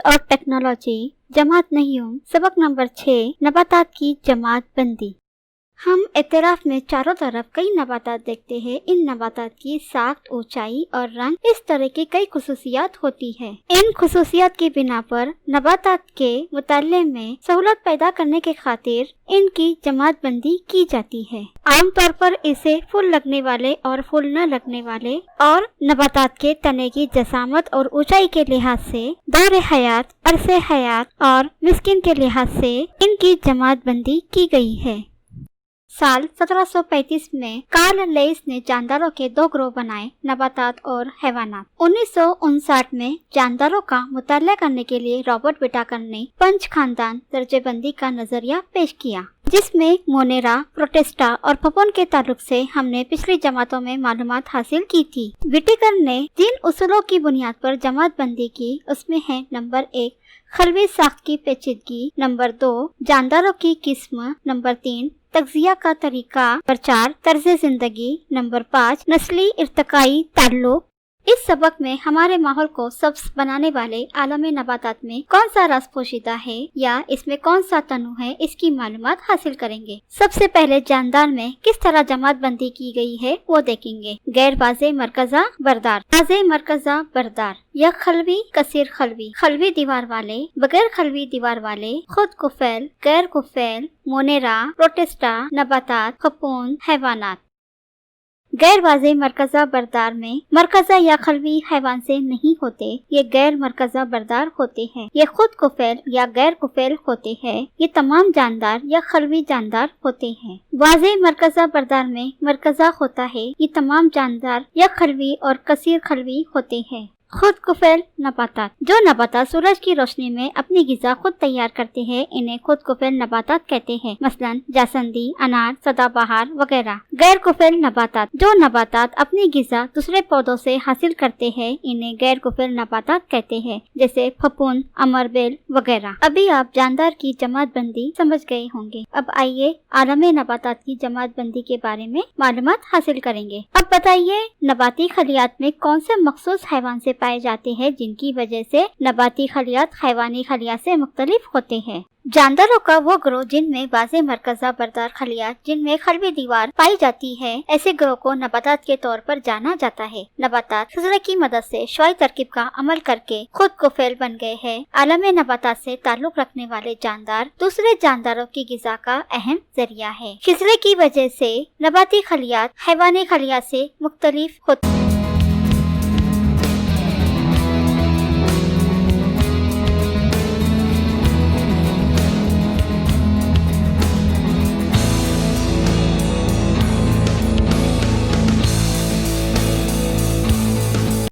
Science और technology जमात नहीम सबक number 6 नबातात की जमात बंदी। हम एतराफ में चारों तरफ कई नबातात देखते हैं। इन नबातात की साख्त, ऊंचाई और रंग इस तरह की कई खुसूसियात होती है। इन खुसूसियात की बिना पर नबातात के मुताले में सहूलत पैदा करने के खातिर इनकी जमात बंदी की जाती है। आमतौर पर इसे फूल लगने वाले और फूल न लगने वाले और नबातात के तने की जसामत और ऊंचाई के लिहाज से, दौर हयात, अरसे हयात और मिस्किन के लिहाज से इनकी जमात बंदी की गई है। साल 1735 में कार्ल लेइस ने जानदारों के दो ग्रोह बनाए, नबातात और हैवानात। 1959 में जानदारों का मुताला करने के लिए रॉबर्ट विटाकर ने पंच खानदान दर्जेबंदी का नजरिया पेश किया, जिसमें मोनेरा, प्रोटेस्टा और फपोन के ताल्लुक से हमने पिछली जमातों में मालूमात हासिल की थी। विटाकर ने जिन उसूलों की बुनियाद पर जमात बंदी की उसमें है नंबर 1 खलवी साख्त की पेचीदगी, नंबर 2 जानदारों की किस्म, नंबर 3 तगजिया का तरीका, नंबर 4 तर्ज़े जिंदगी, नंबर 5 नस्ली इर्तकाई ताल्लुक। इस सबक में हमारे माहौल को सब्ज बनाने वाले आलमे नबातात में कौन सा रस पोशीदा है या इसमें कौन सा तनु है, इसकी मालूमात हासिल करेंगे। सबसे पहले जानदार में किस तरह जमात बंदी की गई है वो देखेंगे। गैर वाज़े मरकज़ा बरदार, वाज़े मरकज़ा बरदार या खलवी कसीर खलवी, खलवी दीवार वाले, बगैर खलवी दीवार वाले, खुद कुफैल, गैर कुफैल, मोनेरा, प्रोटेस्टा, नबातात, फपोन, हैवानात। गैर वाज़े मरकज़ा बरदार में मरकज़ा या खलवी हैवान से नहीं होते, ये गैर मरकज़ा बरदार होते हैं। ये खुद कुफैल या गैर कुफैल होते हैं। ये तमाम जानदार या खलवी जानदार होते हैं। वाज़े मरकज़ा बरदार में मरकज़ा होता है, ये तमाम जानदार या खलवी और कसीर खलवी होते हैं। खुद कुफैल नबातात, जो नबातात सूरज की रोशनी में अपनी ग़िज़ा खुद तैयार करते हैं, इन्हें खुद कुफैल नबातात कहते हैं, मसलन जासंदी, अनार, सदाबहार वगैरह। गैर कुफैल नबातात, जो नबातात अपनी ग़िज़ा दूसरे पौधों से हासिल करते हैं, इन्हें गैर कुफैल नबातात कहते हैं, जैसे फफूंद, अमरबेल वगैरह। अभी आप जानदार की जमात बंदी समझ गए होंगे। अब आइए आलमे नबातात की जमात बंदी के बारे में मालूमात हासिल करेंगे। अब बताइए, नबाती खलियात में कौन से मखसूस हैवान से पाए जाते हैं जिनकी वजह से नबाती खलियात हैवानी खलियात से मुख्तलिफ होते हैं। जानदारों का वो ग्रोह जिनमें वाज़े मरकज़ा बरदार खलियात, जिनमें खलवी दीवार पाई जाती है, ऐसे ग्रोह को नबातात के तौर पर जाना जाता है। नबातात फजरे की मदद से शुआई तरकीब का अमल करके खुद कुफैल बन गए हैं। आलमे नबातात से ताल्लुक रखने वाले जानदार दूसरे जानदारों की ग़िज़ा का अहम जरिया है। खिजरे की वजह से नबाती खलियात हैवानी खलियात से मुख्तलिफ होते हैं।